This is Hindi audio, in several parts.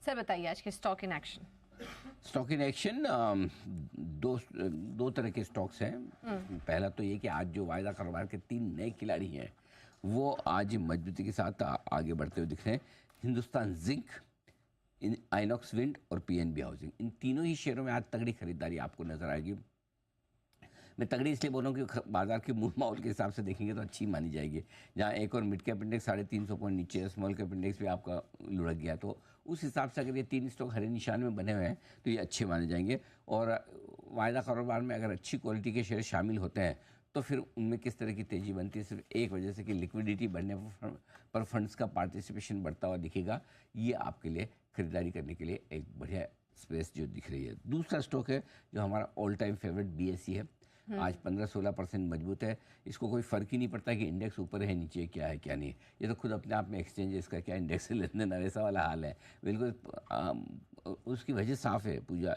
सर बताइए आज के stock in action. Stock in action दो तरह के स्टॉक्स हैं। पहला तो ये कि आज जो वायदा कारोबार के 3 नए खिलाड़ी हैं वो आज मजबूती के साथ आगे बढ़ते हुए दिख रहे हैं। हिंदुस्तान जिंक, आइनॉक्स विंड और पीएनबी हाउसिंग, इन तीनों ही शेयरों में आज तगड़ी खरीदारी आपको नजर आएगी। मैं तगड़ी इसलिए बोल रहा हूँ कि बाजार के मूल माहौल के हिसाब से देखेंगे तो अच्छी मानी जाएगी। जहाँ एक और मिड कैप इंडेक्स 350 पॉइंट नीचे है, स्मॉल कैप इंडेक्स भी आपका लुढ़क गया, तो उस हिसाब से अगर ये 3 स्टॉक हरे निशान में बने हुए हैं तो ये अच्छे माने जाएंगे। और वायदा कारोबार में अगर अच्छी क्वालिटी के शेयर शामिल होते हैं तो फिर उनमें किस तरह की तेज़ी बनती है, सिर्फ एक वजह से कि लिक्विडिटी बढ़ने पर फंड्स का पार्टिसिपेशन बढ़ता हुआ दिखेगा। ये आपके लिए खरीदारी करने के लिए एक बढ़िया स्पेस जो दिख रही है। दूसरा स्टॉक है जो हमारा ऑल टाइम फेवरेट बीएसई है। आज 15-16% मजबूत है। इसको कोई फ़र्क ही नहीं पड़ता कि इंडेक्स ऊपर है नीचे है, क्या है क्या नहीं है। ये तो खुद अपने आप में एक्सचेंज है, इसका क्या इंडेक्स से लेने देना, वैसा वाला हाल है बिल्कुल। उसकी वजह साफ़ है पूजा,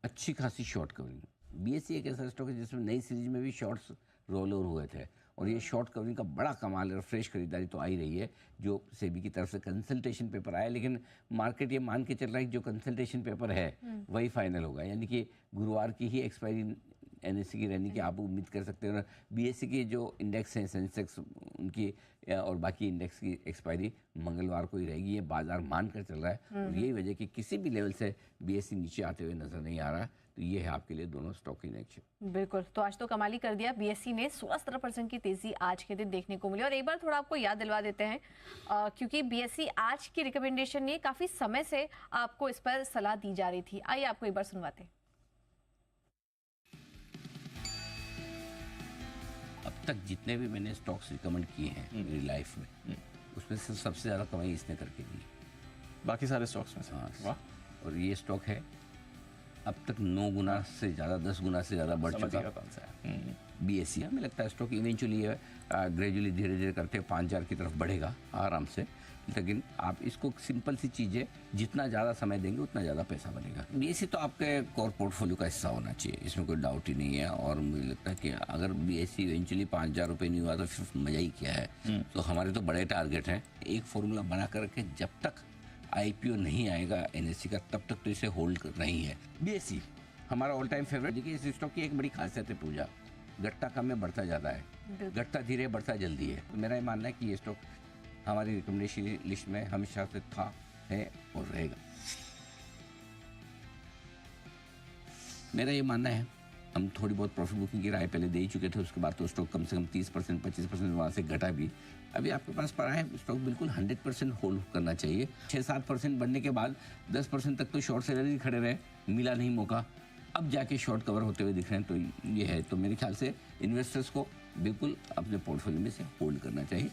अच्छी खासी शॉर्ट कवरिंग। बीएसई एक ऐसा स्टॉक है जिसमें नई सीरीज में भी शॉर्ट्स रोल ओवर हुए थे और ये शॉर्ट कवरिंग का बड़ा कमाल है और फ्रेश खरीदारी तो आ ही रही है। जो सेबी की तरफ से कंसल्टेशन पेपर आया, लेकिन मार्केट ये मान के चल रहा है कि जो कंसल्टेशन पेपर है वही फाइनल होगा, यानी कि गुरुवार की ही एक्सपायरी एनएससी की रहने की आप उम्मीद कर सकते हैं। बीएसई के जो इंडेक्स हैं सेंसेक्स उनकी और बाकी इंडेक्स की एक्सपायरी मंगलवार को ही रहेगी, ये बाजार मान कर चल रहा है। और यही वजह कि किसी भी लेवल से बीएसई नीचे आते हुए नजर नहीं आ रहा। तो ये है आपके लिए दोनों स्टॉक इन एक्शन। बिल्कुल, तो आज तो कमाल ही कर दिया बीएसई ने, 16-17% की तेजी आज के दिन देखने को मिली। और एक बार थोड़ा आपको याद दिलवा देते हैं क्योंकि बीएसई आज की रिकमेंडेशन ने काफी समय से आपको इस पर सलाह दी जा रही थी। आइए आपको एक बार सुनवाते हैं। अब तक जितने भी मैंने स्टॉक्स रिकमेंड किए हैं मेरी लाइफ में, उसमें से सबसे ज़्यादा कमाई इसने करके दी बाकी सारे स्टॉक्स में से। हाँ, वाह। और ये स्टॉक है अब तक 9 गुना से ज़्यादा, 10 गुना से ज़्यादा बढ़ चुका है बीएसई। हमें लगता है स्टॉक इवेंचुअली ग्रेजुअली धीरे धीरे करते 5,000 की तरफ बढ़ेगा आराम से। लेकिन आप इसको सिंपल सी चीज़ है, जितना ज़्यादा समय देंगे उतना ज़्यादा पैसा बनेगा। बीएसई तो आपके कोर पोर्टफोलियो का हिस्सा होना चाहिए, इसमें कोई डाउट ही नहीं है। और मुझे लगता है कि अगर बीएसई इवेंचुअली 5,000 रुपये नहीं हुआ तो फिर मज़ा ही क्या है। तो हमारे तो बड़े टारगेट हैं, एक फॉर्मूला बना करके जब तक आईपीओ नहीं आएगा एनएससी का तब तक तो इसे होल्ड करना ही है। बीएसई हमारा ऑल टाइम फेवरेट। देखिए इस स्टॉक की एक बड़ी खासियत है पूजा, घटता कम में बढ़ता ज़्यादा है, घटता धीरे बढ़ता जल्दी है। तो मेरा ये मानना है कि ये स्टॉक हमारी रिकमेंडेशन लिस्ट में हमेशा से था, है और रहेगा। मेरा ये मानना है, हम थोड़ी बहुत प्रॉफिट बुकिंग की राय पहले दे ही चुके थे, उसके बाद तो स्टॉक कम से कम 30% 25% वहाँ से घटा भी। अभी आपके पास पड़ा है स्टॉक बिल्कुल 100% होल्ड करना चाहिए। 6-7% बढ़ने के बाद 10% तक तो शॉर्ट सेलर ही खड़े रहे, मिला नहीं मौका, अब जाके शॉर्ट कवर होते हुए दिख रहे हैं। तो ये है, तो मेरे ख्याल से इन्वेस्टर्स को बिल्कुल अपने पोर्टफोलियो में से होल्ड करना चाहिए।